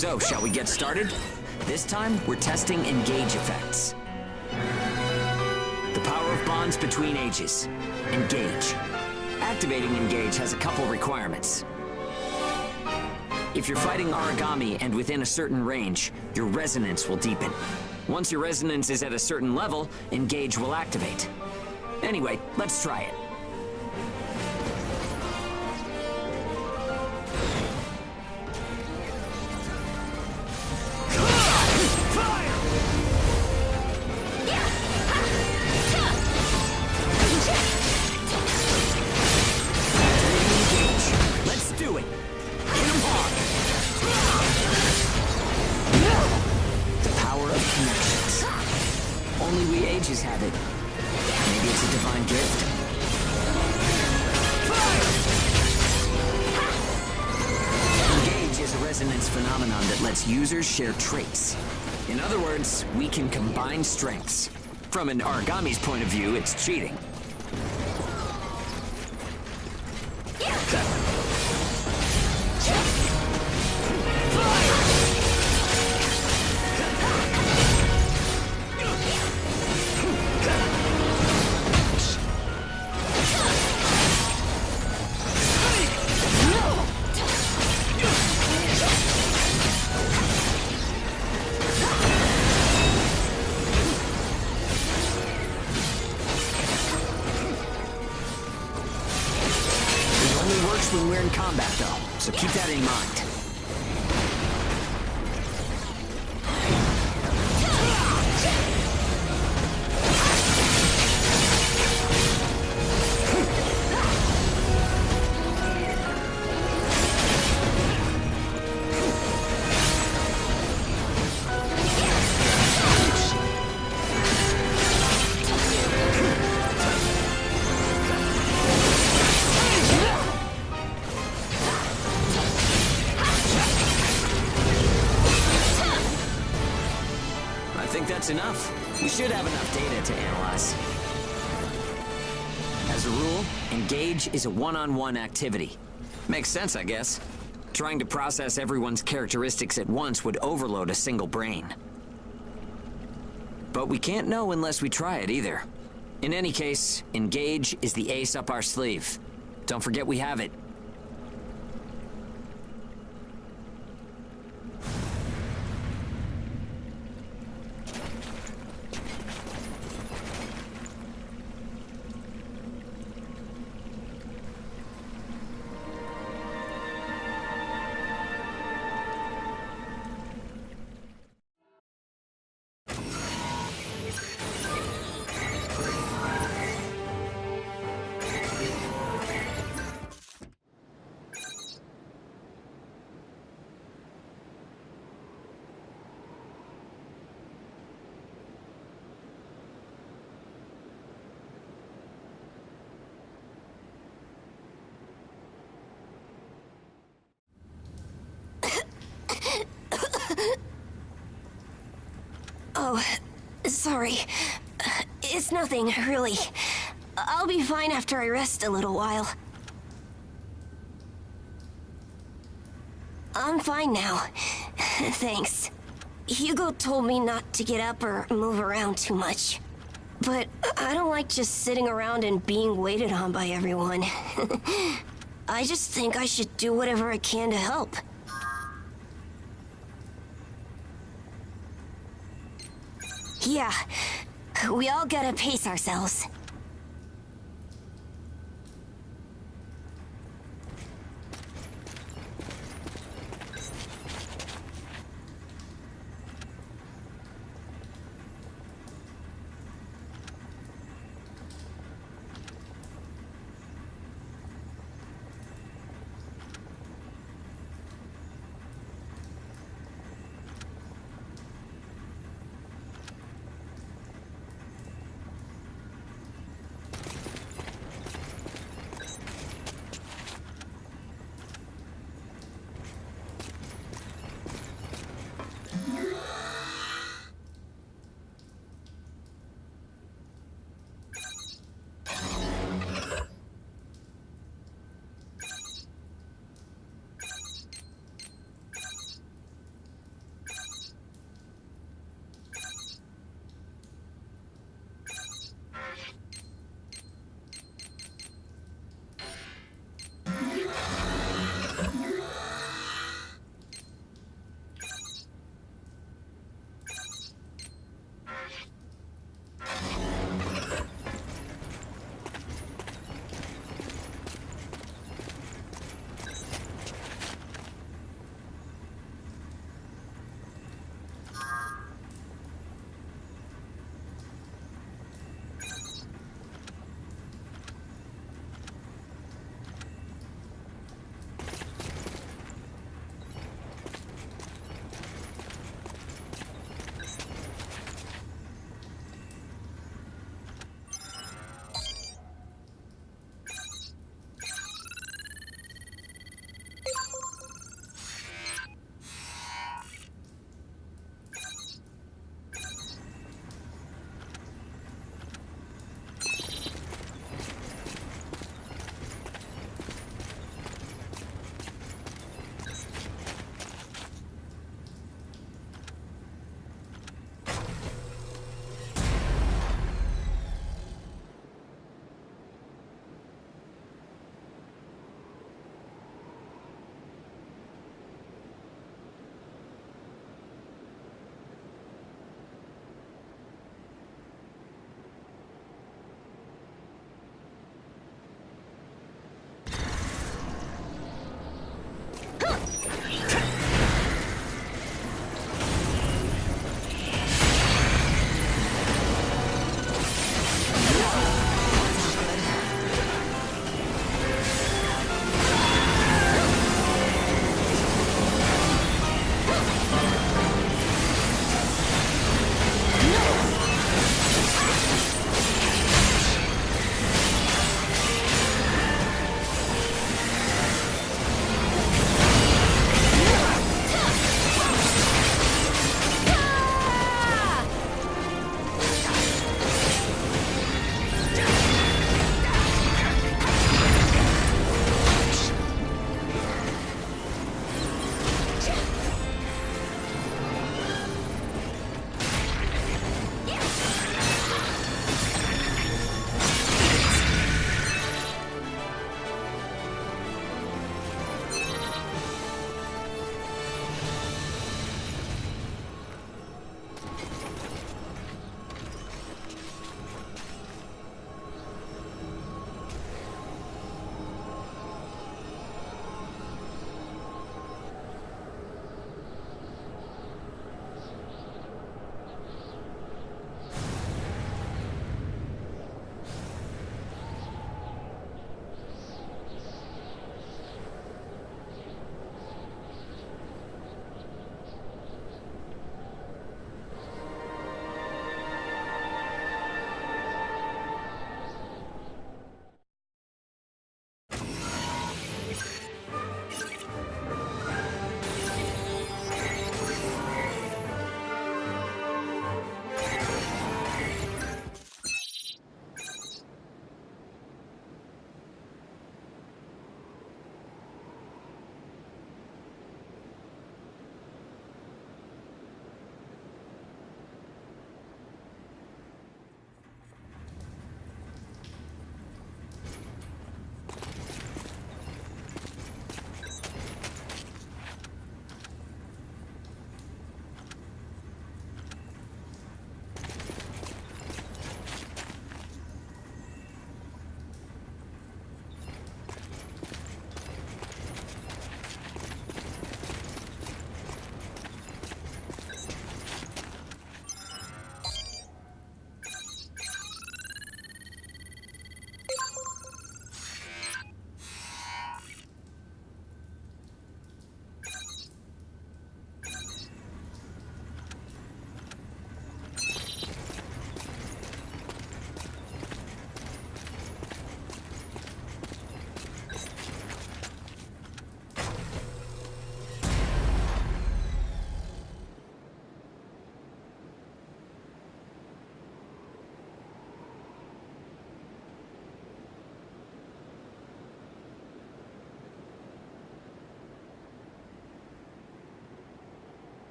So, shall we get started? This time, we're testing engage effects. The power of bonds between ages. Engage. Activating engage has a couple requirements. If you're fighting Aragami and within a certain range, your resonance will deepen. Once your resonance is at a certain level, engage will activate. Anyway, let's try it. Only we ages have it. Maybe it's a divine gift. Engage is a resonance phenomenon that lets users share traits. In other words, we can combine strengths. From an Aragami's point of view, it's cheating. When we're in combat, though, so keep that in mind. I think that's enough. We should have enough data to analyze. As a rule, engage is a one-on-one activity. Makes sense, I guess. Trying to process everyone's characteristics at once would overload a single brain. But we can't know unless we try it either. In any case, engage is the ace up our sleeve. Don't forget we have it. Oh, sorry. It's nothing, really. I'll be fine after I rest a little while. I'm fine now. Thanks. Hugo told me not to get up or move around too much. But I don't like just sitting around and being waited on by everyone. I just think I should do whatever I can to help. Yeah, we all gotta pace ourselves.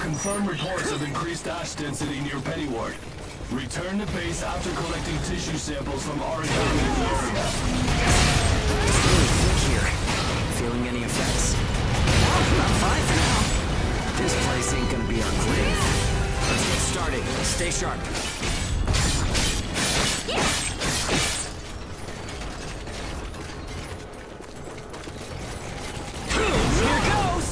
Confirmed reports of increased ash density near Pennyward. Return to base after collecting tissue samples from Origami in the area. It's really thick here. Feeling any effects? I'm fine for now. This place ain't gonna be our grave. Let's get started. Stay sharp. Here goes!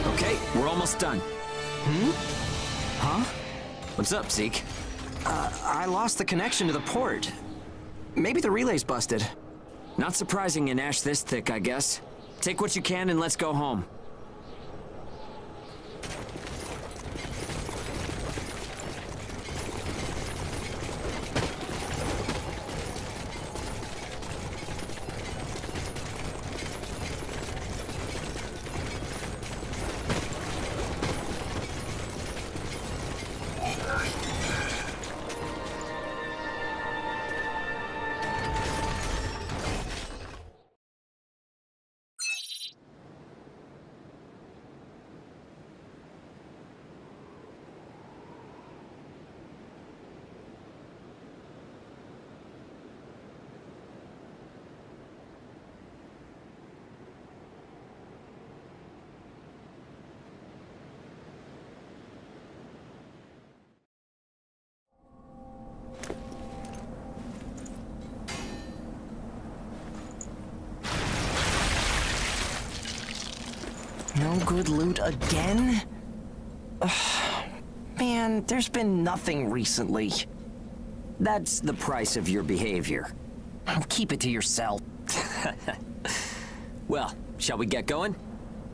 Okay, we're almost done. Huh? What's up, Zeke? I lost the connection to the port. Maybe the relay's busted. Not surprising in ash this thick, I guess. Take what you can and let's go home. No good loot again? Ugh. Man, there's been nothing recently. That's the price of your behavior. Keep it to yourself. Well, shall we get going?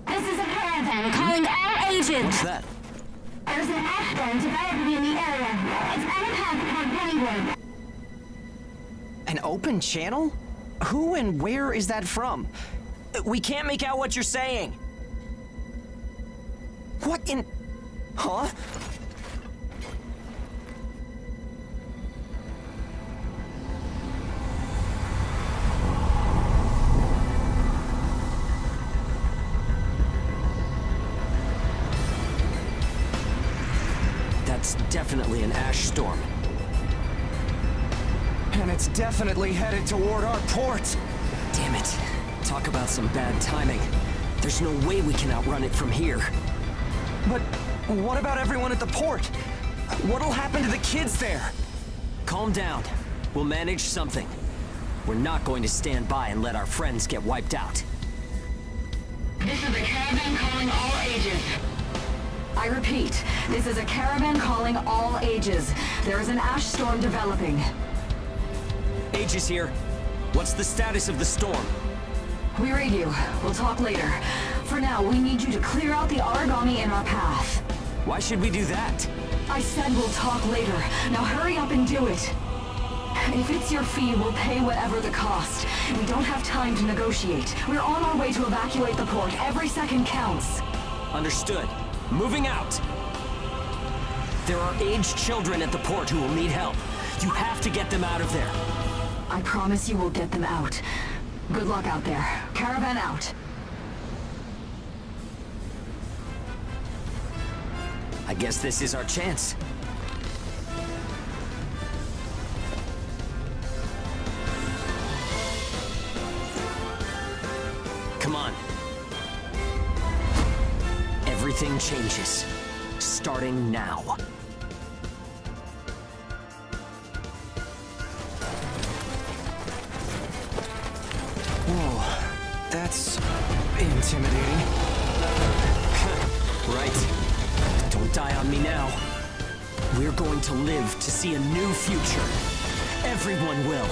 This is a caravan calling all agents. What's that? There's an ash storm developing in the area. It's on a path toward Pennyward. An open channel? Who and where is that from? We can't make out what you're saying. What in... Huh? That's definitely an ash storm. And it's definitely headed toward our port. Damn it. Talk about some bad timing. There's no way we can outrun it from here. But what about everyone at the port? What'll happen to the kids there? Calm down. We'll manage something. We're not going to stand by and let our friends get wiped out. This is a caravan calling all ages. I repeat, this is a caravan calling all ages. There is an ash storm developing. Age is here. What's the status of the storm? We read you. We'll talk later. For now, we need you to clear out the origami in our path. Why should we do that? I said we'll talk later. Now hurry up and do it. If it's your fee, we'll pay whatever the cost. We don't have time to negotiate. We're on our way to evacuate the port. Every second counts. Understood. Moving out. There are aged children at the port who will need help. You have to get them out of there. I promise you we'll get them out. Good luck out there. Caravan out. I guess this is our chance. Come on. Everything changes. Starting now. Whoa, that's intimidating. Right. Don't die on me now. We're going to live to see a new future. Everyone will.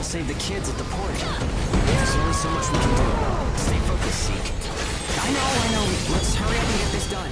Save the kids at the port. There's only so much we can do. Stay focused, Zeke. I know. Let's hurry up and get this done.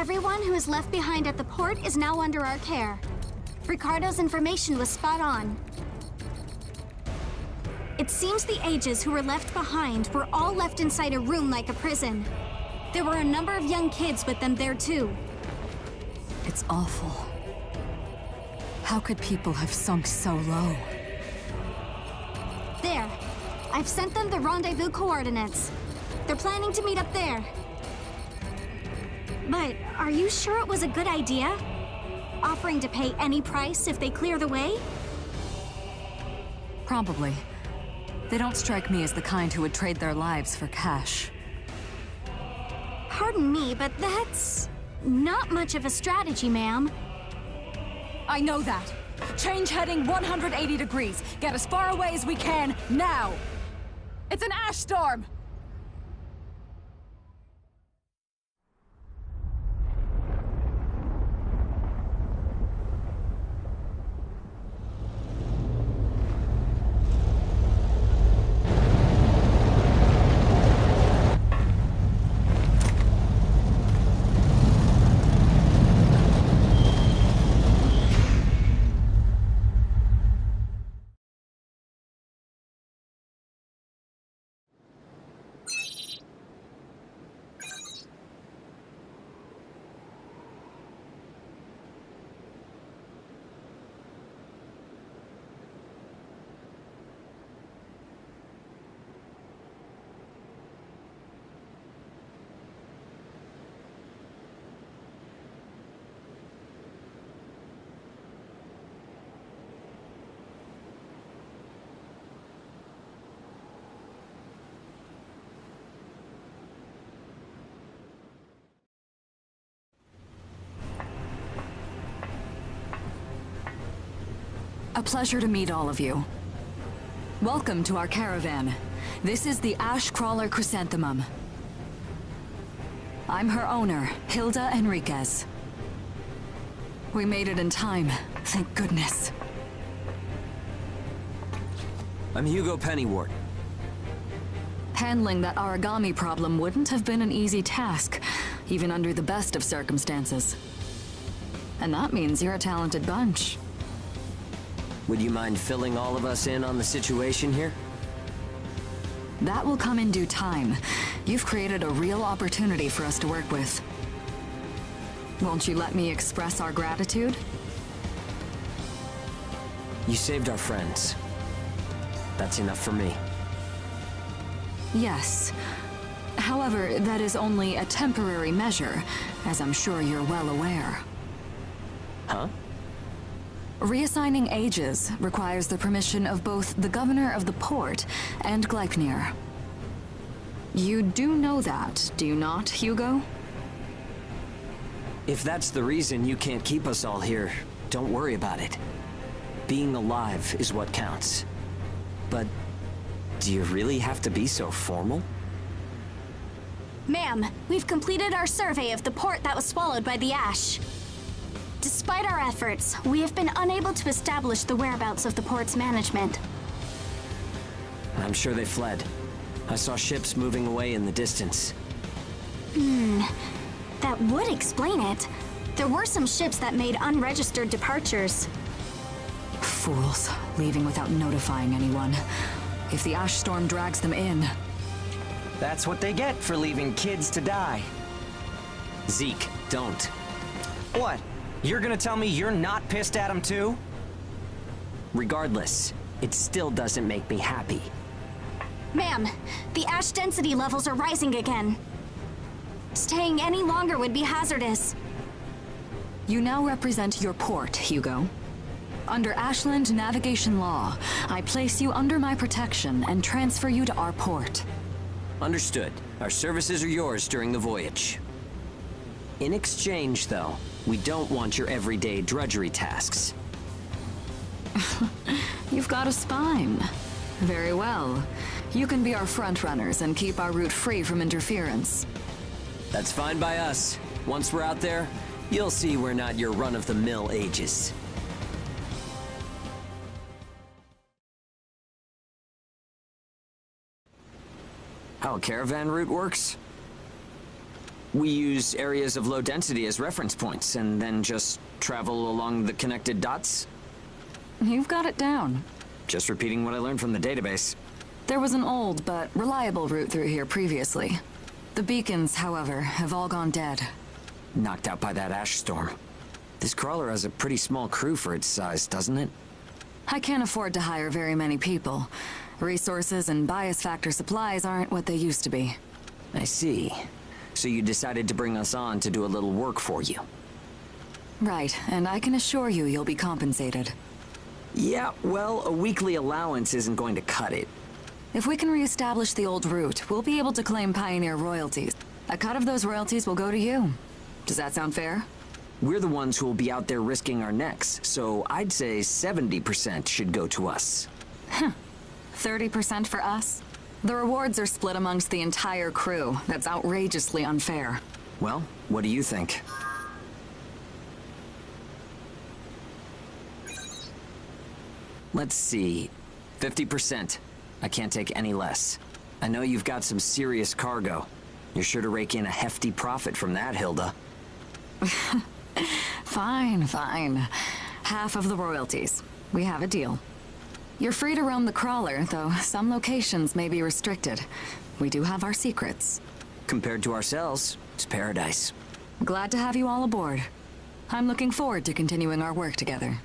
Everyone who is left behind at the port is now under our care. Ricardo's information was spot on. It seems the Ages who were left behind were all left inside a room like a prison. There were a number of young kids with them there too. It's awful. How could people have sunk so low? There. I've sent them the rendezvous coordinates. They're planning to meet up there. But are you sure it was a good idea? Offering to pay any price if they clear the way? Probably. They don't strike me as the kind who would trade their lives for cash. Pardon me, but that's not much of a strategy, ma'am. I know that. Change heading 180 degrees. Get as far away as we can, now! It's an ash storm! A pleasure to meet all of you. Welcome to our caravan. This is the Ash Crawler Chrysanthemum. I'm her owner, Hilda Enriquez. We made it in time, thank goodness. I'm Hugo Pennywort. Handling that origami problem wouldn't have been an easy task, even under the best of circumstances. And that means you're a talented bunch. Would you mind filling all of us in on the situation here? That will come in due time. You've created a real opportunity for us to work with. Won't you let me express our gratitude? You saved our friends. That's enough for me. Yes. However, that is only a temporary measure, as I'm sure you're well aware. Huh? Reassigning Ages requires the permission of both the governor of the port and Gleipnir. You do know that, do you not, Hugo? If that's the reason you can't keep us all here, don't worry about it. Being alive is what counts. But do you really have to be so formal? Ma'am, we've completed our survey of the port that was swallowed by the ash. Despite our efforts, we have been unable to establish the whereabouts of the port's management. I'm sure they fled. I saw ships moving away in the distance. That would explain it. There were some ships that made unregistered departures. Fools, leaving without notifying anyone. If the ash storm drags them in... That's what they get for leaving kids to die. Zeke, don't. What? You're gonna tell me you're not pissed at him too? Regardless, it still doesn't make me happy. Ma'am, the ash density levels are rising again. Staying any longer would be hazardous. You now represent your port, Hugo. Under Ashland navigation law, I place you under my protection and transfer you to our port. Understood. Our services are yours during the voyage. In exchange, though, we don't want your everyday drudgery tasks. You've got a spine. Very well. You can be our frontrunners and keep our route free from interference. That's fine by us. Once we're out there, you'll see we're not your run-of-the-mill Ages. How a caravan route works? We use areas of low density as reference points, and then just travel along the connected dots? You've got it down. Just repeating what I learned from the database. There was an old but reliable route through here previously. The beacons, however, have all gone dead. Knocked out by that ash storm. This crawler has a pretty small crew for its size, doesn't it? I can't afford to hire very many people. Resources and bias factor supplies aren't what they used to be. I see. So you decided to bring us on to do a little work for you. Right, and I can assure you you'll be compensated. Yeah, well, a weekly allowance isn't going to cut it. If we can reestablish the old route, we'll be able to claim Pioneer royalties. A cut of those royalties will go to you. Does that sound fair? We're the ones who will be out there risking our necks, so I'd say 70% should go to us. 30% for us? The rewards are split amongst the entire crew. That's outrageously unfair. Well, what do you think? Let's see. 50%. I can't take any less. I know you've got some serious cargo. You're sure to rake in a hefty profit from that, Hilda. Fine, fine. Half of the royalties. We have a deal. You're free to roam the crawler, though some locations may be restricted. We do have our secrets. Compared to ourselves, it's paradise. Glad to have you all aboard. I'm looking forward to continuing our work together.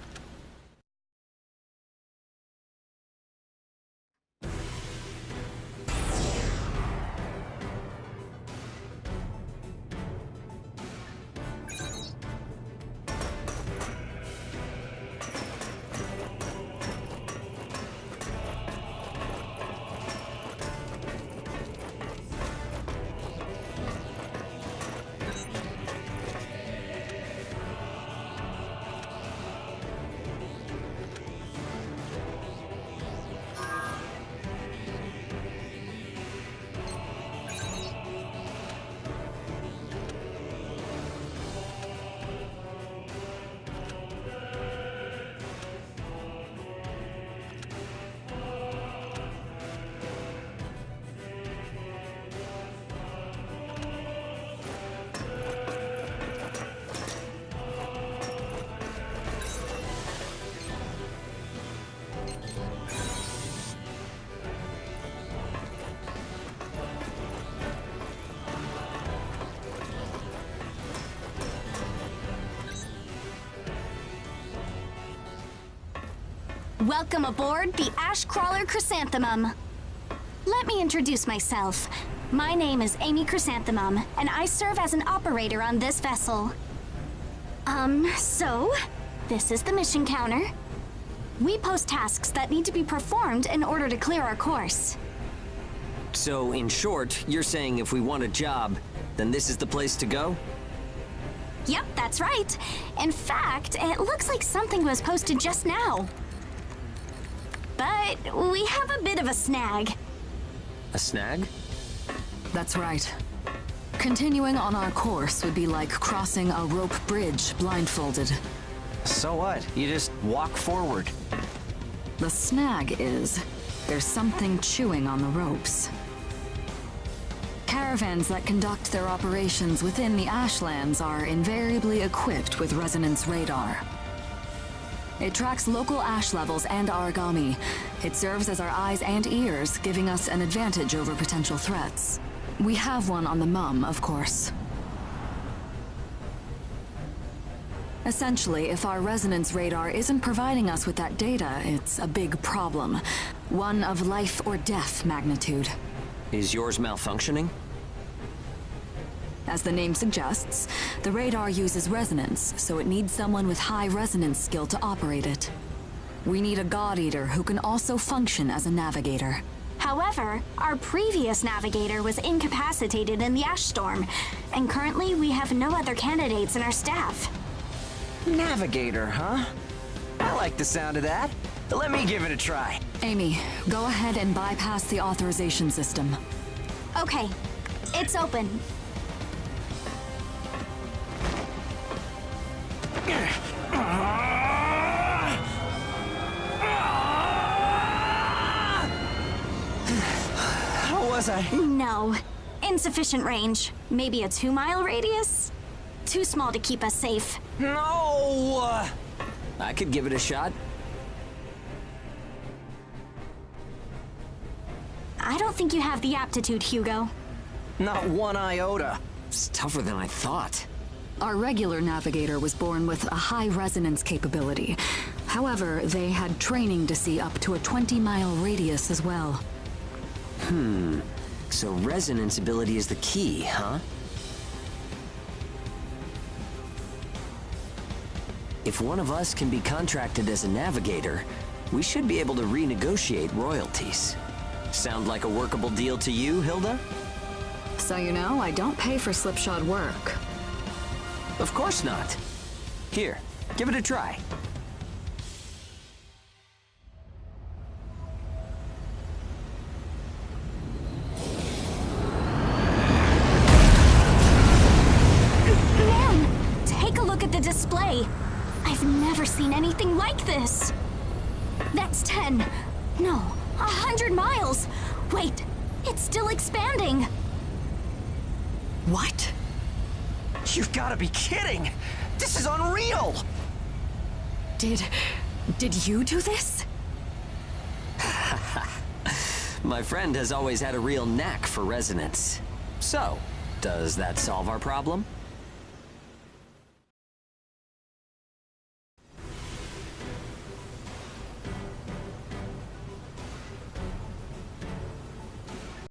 Welcome aboard the Ash Crawler Chrysanthemum. Let me introduce myself. My name is Amy Chrysanthemum, and I serve as an operator on this vessel. So, this is the mission counter. We post tasks that need to be performed in order to clear our course. So, in short, you're saying if we want a job, then this is the place to go? Yep, that's right. In fact, it looks like something was posted just now. But we have a bit of a snag. A snag? That's right. Continuing on our course would be like crossing a rope bridge blindfolded. So what? You just walk forward. The snag is, there's something chewing on the ropes. Caravans that conduct their operations within the Ashlands are invariably equipped with resonance radar. It tracks local ash levels and origami. It serves as our eyes and ears, giving us an advantage over potential threats. We have one on the Mum, of course. Essentially, if our resonance radar isn't providing us with that data, it's a big problem. One of life or death magnitude. Is yours malfunctioning? As the name suggests, the radar uses resonance, so it needs someone with high resonance skill to operate it. We need a God Eater who can also function as a navigator. However, our previous navigator was incapacitated in the ash storm, and currently we have no other candidates in our staff. Navigator, huh? I like the sound of that. Let me give it a try. Amy, go ahead and bypass the authorization system. Okay, it's open. How was I? No. Insufficient range. Maybe a 2-mile radius? Too small to keep us safe. No! I could give it a shot. I don't think you have the aptitude, Hugo. Not one iota. It's tougher than I thought. Our regular navigator was born with a high resonance capability. However, they had training to see up to a 20-mile radius as well. So resonance ability is the key, huh? If one of us can be contracted as a navigator, we should be able to renegotiate royalties. Sound like a workable deal to you, Hilda? So you know, I don't pay for slipshod work. Of course not. Here, give it a try. Man, take a look at the display. I've never seen anything like this. That's 10. No, 100 miles. Wait, it's still expanding. What? You've got to be kidding! This is unreal! Did you do this? My friend has always had a real knack for resonance. So, does that solve our problem?